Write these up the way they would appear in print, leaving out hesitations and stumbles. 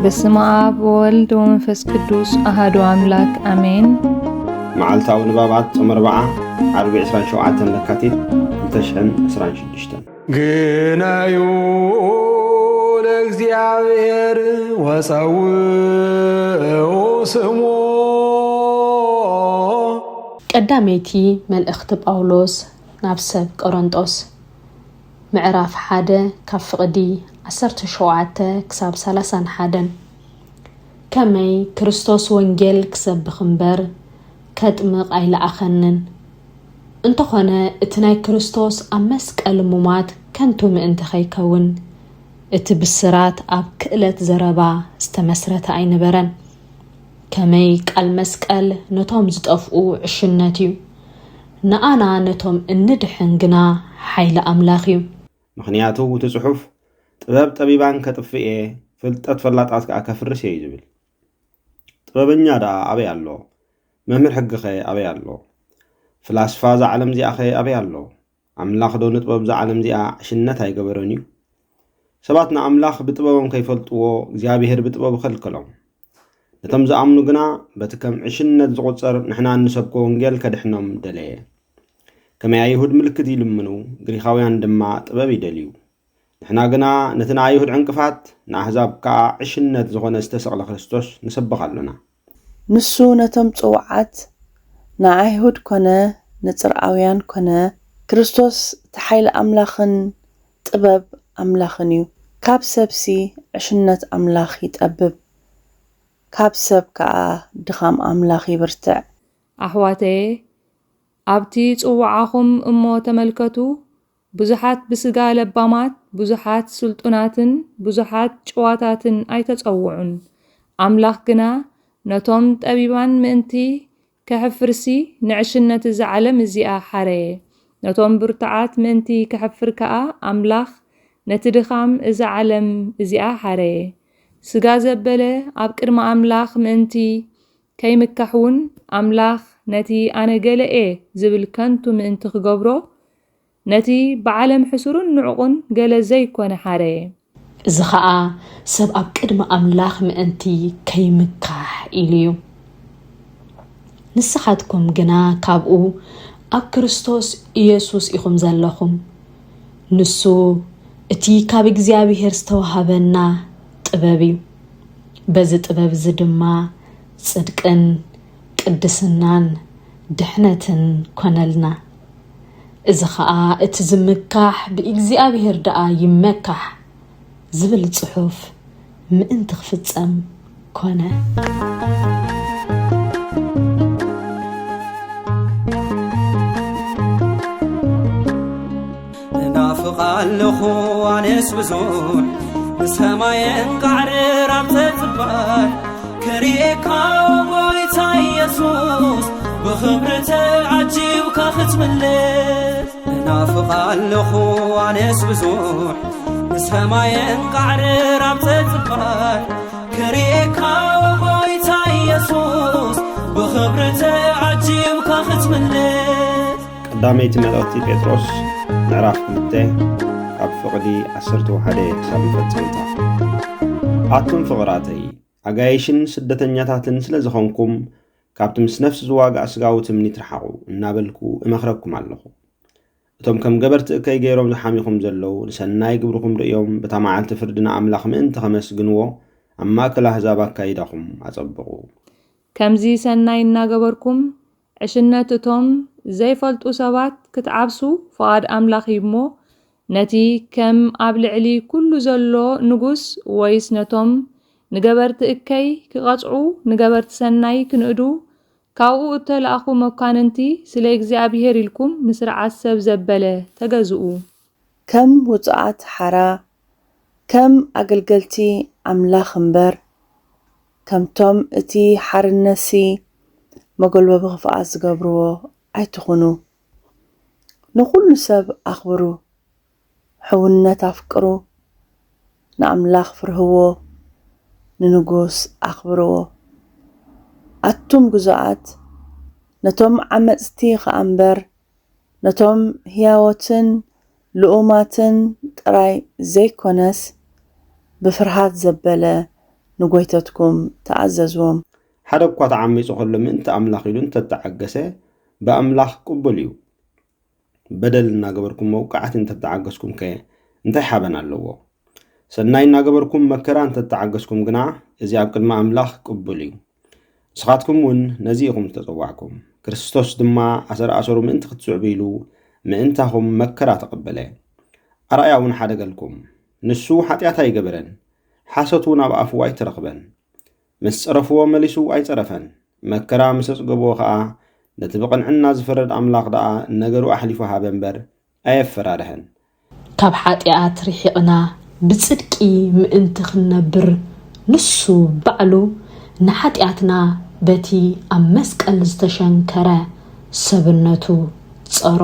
በስመ አብ ወወልድ ወመንፈስ ቅዱስ አሐዱ አምላክ አሜን። መዓልታዊ ንባባት ጾም 27 ለካቲት 2026 ግናዩ ለእግዚአብሔር ወፀውዑ ስሞ። ቀዳመይቲ መልእኽቲ ጳውሎስ ናብ ሰብ ቆሮንጦስ ምዕራፍ 1 ካብ ፍቕዲ 17 ክሳብ 31 ከመይ ክርስቶስ ወንጌል ክሰብኽ እምበር ከጥምቕ ኣይለኣኸንን እንተኾነ እቲ ናይ ክርስቶስ ኣብ መስቀል ሙማት ከንቱ ምእንቲ ኸይከውን እቲ ብስራት ኣብ ክእለት ዘረባ ዝተመስረተ ኣይነበረን። ከመይ ቃል መስቀል ነቶም ዝጠፍኡ ዕሽነት እዩ፣ ንኣና ነቶም እንድሕን ግና ሓይሊ ኣምላኽ እዩ። ምኽንያቱ እቲ ጽሑፍ ጥበብ ጠቢባን ከጥፍኤ ፍልጠት ፈላጣት ከዓ ከፍርስ እየ ዝብል። ጥበበኛ ደኣ ኣበይ ኣሎ? መምህር ሕጊ ኸ ኣበይ ኣሎ? ፍላስፋ ዝዓለም እዚኣ ኸ ኣበይ ኣሎ? ኣምላኽ ዶ ንጥበብ ዝዓለም እዚኣ ዕሽነት ኣይገበረን እዩ? ሰባት ንኣምላኽ ብጥበቦም ከይፈልጥዎ እግዚኣብሔር ብጥበብ ኸልከሎም። ነቶም ዝኣምኑ ግና በቲ ከም ዕሽነት ዝቝጸር ንሕና እንሰብኮ ወንጌል ከድሕኖም ደለየ። ከመይ ኣይሁድ ምልክት ይልምኑ፣ ግሪኻውያን ድማ ጥበብ ይደልዩ። ንሕና ግና ነቲ ንኣይሁድ ዕንቅፋት ንኣሕዛብ ከዓ ዕሽነት ዝኾነ ዝተሰቕለ ክርስቶስ ንሰብኽ ኣለና። ንሱ ነቶም ጽውዓት ንኣይሁድ ኮነ ንጽርዓውያን ኮነ ክርስቶስ ተሓይሊ ኣምላኽን ጥበብ ኣምላኽን እዩ። ካብ ሰብሲ ዕሽነት ኣምላኽ ይጠብብ፣ ካብ ሰብ ከዓ ድኻም ኣምላኽ ይብርትዕ። ኣሕዋተየ ኣብቲ ጽዋዓኹም እሞ ተመልከቱ። ብዙሓት ብስጋ ለባማት፣ ብዙሓት ስልጡናትን፣ ብዙሓት ጭዋታትን ኣይተጸውዑን። ኣምላኽ ግና ነቶም ጠቢባን ምእንቲ ከሕፍርሲ ንዕሽነት ዝዓለም እዚኣ ሓረየ። ነቶም ብርቱዓት ምእንቲ ከሕፍር ከዓ ኣምላኽ ነቲ ድኻም እዚ ዓለም እዚኣ ሓረየ። ስጋ ዘበለ ኣብ ቅድሚ ኣምላኽ ምእንቲ ከይምካሕውን ኣምላኽ ነቲ ኣነ ገለኤ ዝብል ከንቱ ምእንቲ ክገብሮ ነቲ ብዓለም ሕሱሩን ንዕቑን ገለ ዘይኮነ ሓረየ። እዚ ከዓ ሰብ ኣብ ቅድሚ ኣምላኽ ምእንቲ ከይምካሕ ኢሉ እዩ። ንስኻትኩም ግና ካብኡ ኣብ ክርስቶስ ኢየሱስ ኢኹም ዘለኹም። ንሱ እቲ ካብ እግዚኣብሔር ዝተዋሃበና ጥበብ እዩ። በዚ ጥበብ እዚ ድማ ጽድቅን ቅድስናን ድሕነትን ኮነልና። እዚ ከዓ እቲ ዝምካሕ ብእግዚኣብሔር ደኣ ይመካሕ ዝብል ጽሑፍ ምእንቲ ክፍጸም ኮነ። እናፍቓለኹ ኣነስ ብዙሕ ብሰማየን ቃዕር ኣብ ተጽባሕ ከሪኤካ ጐይታ ኢየሱስ ብኽብሪ ተዓጂብካ ክትምልስ። እናፍቓለኹ ኣነስ ብዙሕ ብሰማየን ቃዕር ኣብ ተጽባሕ ከሪኤካ ጐይታ ኢየሱስ ብኽብሪ ተዓጂብካ ክትምልስ። ቀዳመይቲ መልእኽቲ ጴጥሮስ ምዕራፍ 2 ካብ ፍቕዲ 11 ክሳብ ፍጻሜታ። ኣቱም ፍቕራተይ ኣጋይሽን ስደተኛታትን ስለ ዝኾንኩም ካብቲ ምስ ነፍሲ ዝዋጋእ ስጋዊ ትምኒት ርሓቑ እናበልኩ እመኽረኩም ኣለኹ። እቶም ከም ገበርቲ እከይ ገይሮም ዝሓሚኹም ዘለዉ ንሰናይ ግብርኩም ርእዮም በታ መዓልቲ ፍርዲ ንኣምላኽ ምእንቲ ኸመስግንዎ ኣብ ማእከል ኣሕዛብ ኣካይዳኹም ኣጸብቑ። ከምዚ ሰናይ እናገበርኩም ዕሽነት እቶም ዘይፈልጡ ሰባት ክትዓብሱ ፍቓድ ኣምላኽ እዩ እሞ ነቲ ከም ኣብ ልዕሊ ኩሉ ዘሎ ንጉስ ወይስ ነቶም ንገበርቲ እከይ ክቐጽዑ ንገበርቲ ሰናይ ክንእዱ ካብኡ እተለኣኹ መኳንንቲ ስለ እግዚኣብሔር ኢልኩም ንስርዓት ሰብ ዘበለ ተገዝኡ። ከም ውፅዓት ሓራ ከም ኣገልገልቲ ኣምላኽ እምበር ከምቶም እቲ ሓርነሲ መጎልበቢ ክፍኣት ዝገብርዎ ኣይትኹኑ። ንኹሉ ሰብ ኣኽብሩ፣ ሕውነት ኣፍቅሩ፣ ንኣምላኽ ፍርህዎ፣ ንንጉስ ኣኽብርዎ። ኣቱም ግዙኣት ነቶም ዓመፅቲ ኸኣ እምበር ነቶም ህያዎትን ልኡማትን ጥራይ ዘይኮነስ بفرحات زبالة ንጎይተትኩም ተኣዘዝዎም ሓደ እኳ ተዓሚፁ ከሎ ምእንቲ ኣምላኽ ኢሉ እንተተዓገሰ ብኣምላኽ ቅቡል እዩ በደል እናገበርኩም መውቃዓት እንተተዓገስኩም ከ እንታይ ሓበን ኣለዎ ሰናይ እናገበርኩም መከራ እንተተዓገስኩም ግና እዚ ኣብ ቅድሚ ኣምላኽ ቅቡል እዩ ንስኻትኩም እውን ነዚ ኢኹም ተፀዋዕኩም ክርስቶስ ድማ ኣሰር ምእንቲ ክትስዕቡ ኢሉ ምእንታኹም መከራ ተቐበለ ኣርኣያ እውን ሓደገልኩም ንሱ ሓጢኣት ኣይገበረን ሓሶት እውን ኣብ ኣፉ ኣይተረኽበን ምስ ፀረፍዎ መሊሱ ኣይፀረፈን መከራ ምስ ዝገበዎ ከዓ ነቲ ብቕንዕና ዝፈረድ ኣምላኽ ደኣ ነገሩ ኣሕሊፉ ሃበ እምበር ኣየፈራርሐን ካብ ሓጢኣት ርሒቕና ብጽድቂ ምእንቲ ክንነብር ንሱ ባዕሉ ንሓጢኣትና በቲ ኣብ መስቀል ዝተሸንከረ ሰብነቱ ጸሮ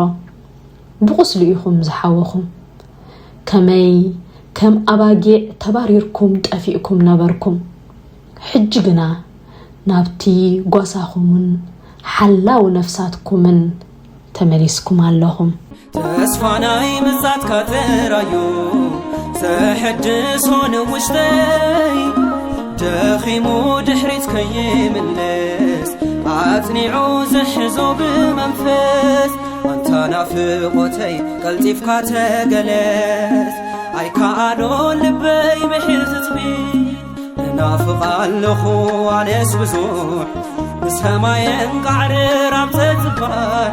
ብቁስሉ ኢኹም ዝሓወኹም ከመይ ከም ኣባጊዕ ተባሪርኩም ጠፊእኩም ነበርኩም ሕጂ ግና ናብቲ ጓሳኹምን ሓላው ነፍሳትኩምን ተመሊስኩም ኣለኹም ተስፋናይ ምዛትካ ተራዩ ዘሕድሶን ውሽተይ ደኺሙ ድሕሪት ከይምለስ ኣጽኒዑ ዝሕዞ ብመንፈስ ኣንታ ናፍቆተይ ቀልጢፍካ ተገለስ ኣይከኣሎን ልበይ ምሕር ዝትቢል እናፍቕ ኣለኹ ኣነስ ብዙሕ ብሰማየን ቃዕርር ኣብ ተጽባሕ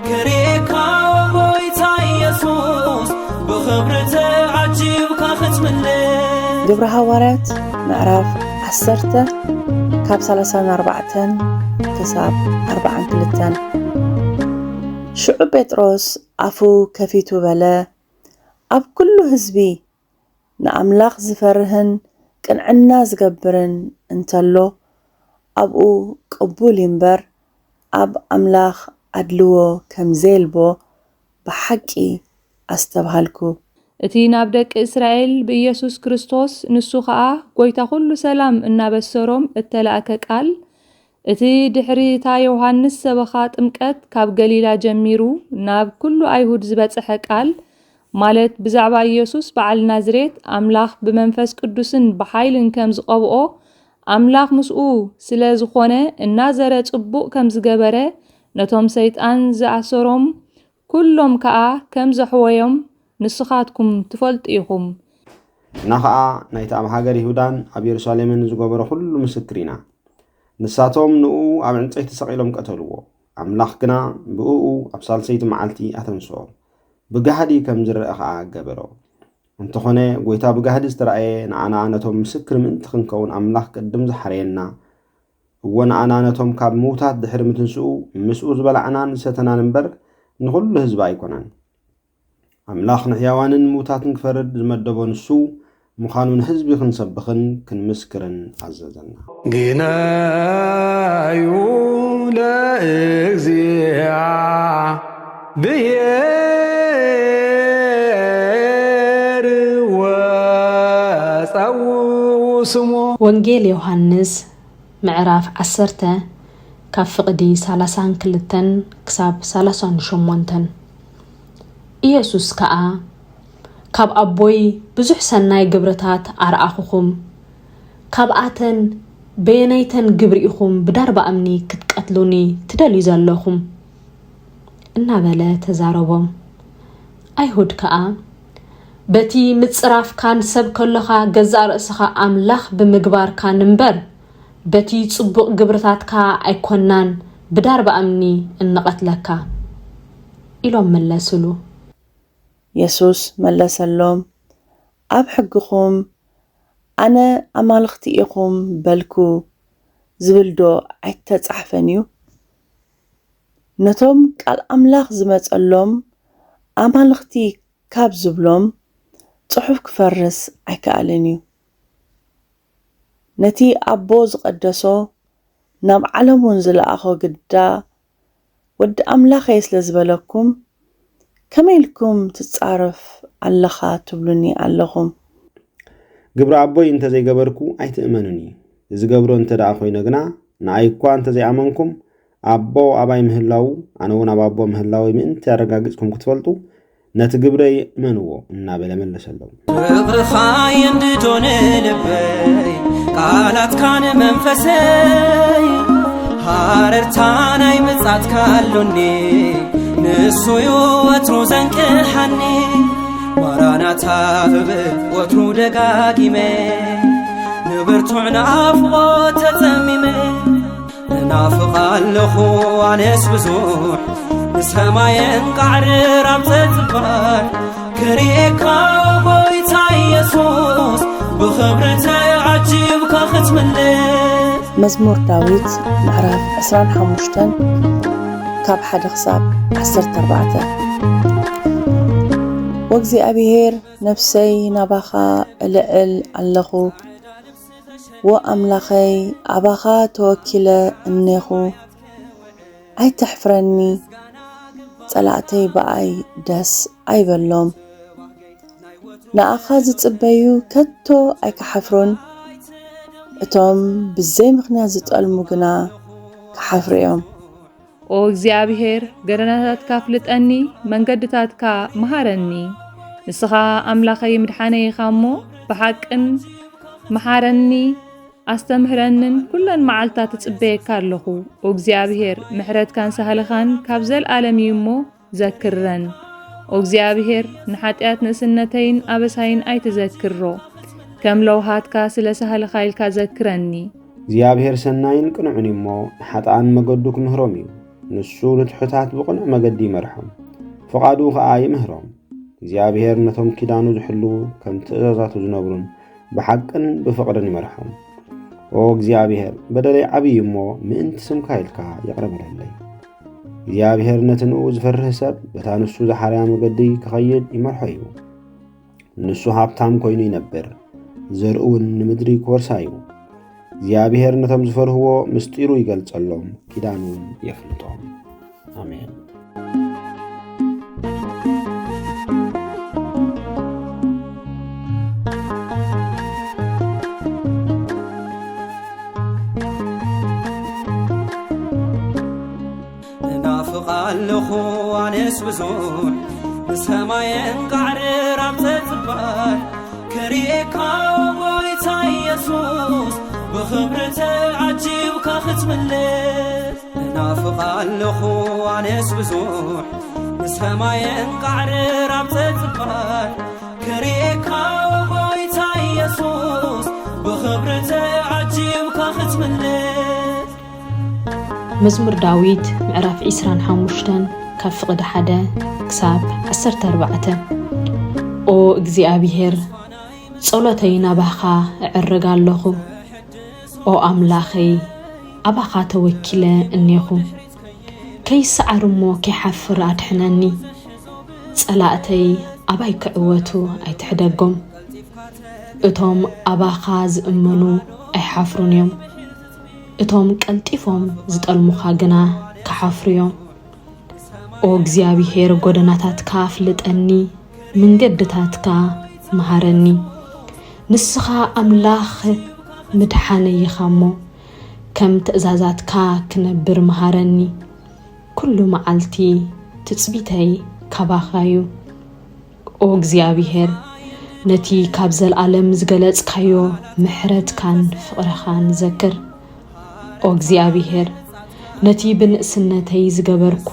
ክሪእካ ወጎይታ ኢየሱስ ብኽብሪ ተዓጂብካ ክትምለስ ግብረ ሐዋርያት ምዕራፍ 10 ካብ 34 ክሳብ 42 ሽዑ ጴጥሮስ ኣፉ ከፊቱ በለ ኣብ ኩሉ ህዝቢ ንኣምላኽ ዝፈርህን ቅንዕና ዝገብርን እንተሎ ኣብኡ ቅቡል እምበር ኣብ ኣምላኽ ኣድልዎ ከም ዘልቦ ብሓቂ ኣስተብሃልኩ እቲ ናብ ደቂ እስራኤል ብኢየሱስ ክርስቶስ ንሱ ከዓ ጎይታ ኩሉ ሰላም እናበሰሮም እተላእከ ቃል እቲ ድሕሪ እታ ዮሐንስ ሰበኻ ጥምቀት ካብ ገሊላ ጀሚሩ ናብ ኩሉ ኣይሁድ ዝበጽሐ ቃል ማለት ብዛዕባ ኢየሱስ በዓል ናዝሬት ኣምላኽ ብመንፈስ ቅዱስን ብሓይልን ከም ዝቐብኦ ኣምላኽ ምስኡ ስለ ዝኾነ እናዘረ ጽቡቕ ከም ዝገበረ ነቶም ሰይጣን ዝኣሰሮም ኩሎም ከዓ ከም ዘሕወዮም ንስኻትኩም ትፈልጡ ኢኹም ንኸዓ ናይቲ ኣብ ሃገር ይሁዳን ኣብ የሩሳሌምን ዝገበሮ ኩሉ ምስክር ኢና ንሳቶም ንኡ ኣብ ዕንፀይቲ ተሰቂሎም ቀተልዎ ኣምላኽ ግና ብኡ ኣብ ሳልሰይቲ መዓልቲ ኣተንስኦ ብጋህዲ ከም ዝረአ ከዓ ገበሮ እንተኾነ ጎይታ ብጋህዲ ዝተረኣየ ንኣና ነቶም ምስክር ምእንቲ ክንከውን ኣምላኽ ቅድም ዝሓረየና እወ ንኣና ነቶም ካብ ምውታት ድሕሪ ምትንስኡ ምስኡ ዝበላዕናን ዝሰተናን እምበር ንኩሉ ህዝቢ ኣይኮነን ኣምላኽ ንሕያዋንን ምውታትን ክፈርድ ዝመደቦ ንሱ ምዃኑ ንህዝቢ ክንሰብኽን ክንምስክርን ኣዘዘና ግናዩ ለእግዚአብሔር ወፀውዑ ስሞ ወንጌል ዮሐንስ ምዕራፍ 10 ካብ ፍቕዲ 32 ክሳብ 38 ኢየሱስ ከዓ ካብ ኣቦይ ብዙሕ ሰናይ ግብርታት ኣርኣኹኹም ካብኣተን በየነይተን ግብሪኢኹም ብዳርባ እምኒ ክትቀትሉኒ ትደልዩ ዘለኹም እናበለ ተዛረቦም ኣይሁድ ከዓ በቲ ምጽራፍካን ሰብ ከለኻ ገዛእ ርእስኻ ኣምላኽ ብምግባርካ እምበር በቲ ጽቡቕ ግብርታትካ ኣይኮናን ብዳርባ እምኒ እንቐትለካ ኢሎም መለስሉ ኢየሱስ መለሰሎም ኣብ ሕግኹም ኣነ ኣማልኽቲ ኢኹም በልኩ ዝብልዶ ኣይተጻሕፈን እዩ ነቶም ቃል ኣምላኽ ዝመጸሎም ኣማልኽቲ ካብ ዝብሎም ጽሑፍ ክፈርስ ኣይከኣልን እዩ ነቲ ኣቦ ዝቐደሶ ናብ ዓለም እውን ዝለኣኾ ግዳ ወዲ ኣምላኽ እየ ስለ ዝበለኩም ከመይ ኢልኩም ትጻረፍ ኣለኻ ትብሉኒ ኣለኹም ግብሪ ኣቦይ እንተዘይገበርኩ ኣይትእመኑኒ ዝገብሮ እንተደኣ ኮይኑ ግና ንኣይ እኳ እንተዘይኣመንኩም ኣቦ ኣባይ ምህላው ኣነ እውን ኣብ ኣቦ ምህላወይ ምእንቲ ያረጋግጽኩም ክትፈልጡ نتقبري منو النابل ملسلو بغرخاي انددون لبي قالت كان منفسي هاررتاناي مصات كالوني نسو يوترو زنكحني مراناتا وترو دقاقيمي نبرتوعنا أفغو تتميمي نافق اللخو عنس بزوح نسهماين قعرر عبتتبار كريكا وبويتا يسوس بخبرته عجيبك ختم الليل مزمور داويت معراف 25 كاب حد خصاب 14 وغزي أبيهير نفسي نباخا لعل اللخو وأملخي أباخا توكيلة النخو أي تحفرني طلعتي بأي دس أي بلوم نأخذ تبيو كتو أي كحفرون እቶም ብዘይ ምኽንያት ዝጠልሙግና ከሓፍሪኦም ኦ እግዚአብሔር ገረናታትካ ፍልጠኒ መንገድታትካ መሃረኒ ንስኻ ኣምላኸይ ምድሓነይ ኢኻሞ ብሓቅን መሃረኒ ኣስተምህረንን ኩለን መዓልታት ትጽበየካ ኣለኹ ኦ እግዚአብሔር ምሕረትካን ሳህልኻን ካብ ዘለዓለም እዩ እሞ ዘክረን ኦ እግዚአብሔር ንሓጢኣት ንእስነተይን ኣበሳይን ኣይትዘክሮ كم لو هاتكا سلا سهل خايلكا ذكرني زيابهر سناين قنعني مو حتى أن مقدوك مهرمي نسو نتحتات بقنع مقدي مرحم فقادوك آي مهرم زيابهر نتهم كدانو زحلو كم تأزازاتو زنبرون بحقن بفقرني مرحم ووك زيابهر بدلي عبي مو من تسم خايلكا يقرب للي زيابهر نتنو زفره سب بتانسو زحاريا مقدي كخيد يمرحيو نسو هابتام كوينو ينبر زرؤون نمدري كورسايو زيابهر نتم زفرهو مستيرو يقلصلهم كيدانون يفلطهم آمين نافق اللخو عنس بزوح بسماين قعرر عبتتبار كريكا وبويتا يسوس بخبرته عجيبك ختم الليل نافق اللخو عنس بزوح بسماين قعرر عبتتبار كريكا وبويتا يسوس بخبرته عجيبك ختم الليل مزمور داويد معراف 25 كفقد حدا كساب 14 او እግዚአብሔር ጸሎተይ ናባኻ ዕርጋለኹ ኦ ኣምላኸይ ኣባኻ ተወኪለ እኔኹ ከይሰዓርሞ ከይሓፍር ኣድሕነኒ ጸላእተይ ኣባይ ክዕወቱ ኣይትሕደጎም እቶም ኣባኻ ዝእመኑ ኣይሓፍሩን እዮም እቶም ቀልጢፎም ዝጠልሙኻ ግና ክሓፍሩ እዮም ኦ እግዚአብሔር ጎደናታትካ ፍልጠኒ መንገድታትካ መሃረኒ ንስኻ ኣምላኽ ምድሓነይ ኢኻሞ ከም ትእዛዛትካ ክነብር መሃረኒ ኩሉ መዓልቲ ትጽቢተይ ካባኻዩ ኦ እግዚአብሔር ነቲ ካብ ዘለዓለም ዝገለጽካዮ ምሕረትካን ፍቕርኻን ዘክር ኦ እግዚአብሔር ነቲ ብንእስነተይ ዝገበርኮ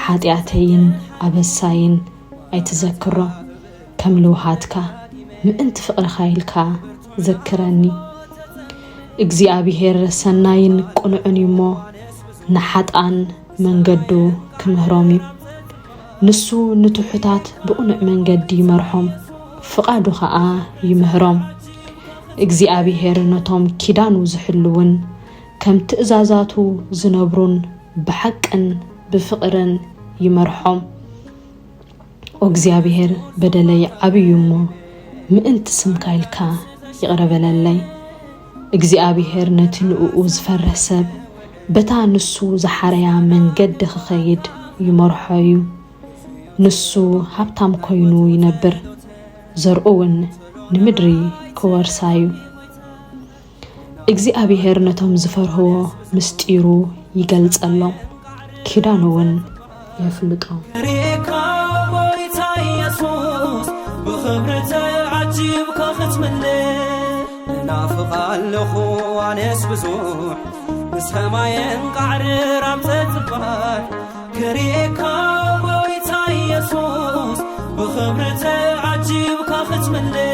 ሓጢኣተይን ኣበሳይን ኣይትዘክሮ ከም ልውሃትካ ምእንቲ ፍቕርኻ ኢልካ ዘክረኒ እግዚአብሔር ሰናይን ቁኑዕን እሞ ንሓጣን መንገዱ ክምህሮም እዩ ንሱ ንትሑታት ብቁኑዕ መንገዲ ይመርሖም ፍቓዱ ኸኣ ይምህሮም እግዚአብሔር ነቶም ኪዳኑ ዝሕልውን ከም ትእዛዛቱ ዝነብሩን ብሓቅን ብፍቕርን ይመርሖም ኦ እግዚአብሔር በደለይ ዓብዩ እሞ ምእንቲ ስምካ ኢልካ ይቕረበለለይ እግዚአብሔር ነቲ ንኡኡ ዝፈርህ ሰብ በታ ንሱ ዝሓረያ መንገዲ ክኸይድ ይመርሖ እዩ ንሱ ሃብታም ኮይኑ ይነብር ዘርኡውን ንምድሪ ክወርሳዩ እግዚአብሔር ነቶም ዝፈርህዎ ምስጢሩ ይገልጸሎም ኪዳኑውን የፍልጦም كريكا وبويتا ኢየሱስ ብኽብሪ ተዓጂብካ ክትምልእ እናፍቓለኹ ኣነስ ብዙሕ ብሰማይን ቃዕሪ ራብተ ጽባሕ ክሪኤካ ጐይታ ኢየሱስ ብኽብሪ ተዓጂብካ ክትምልእ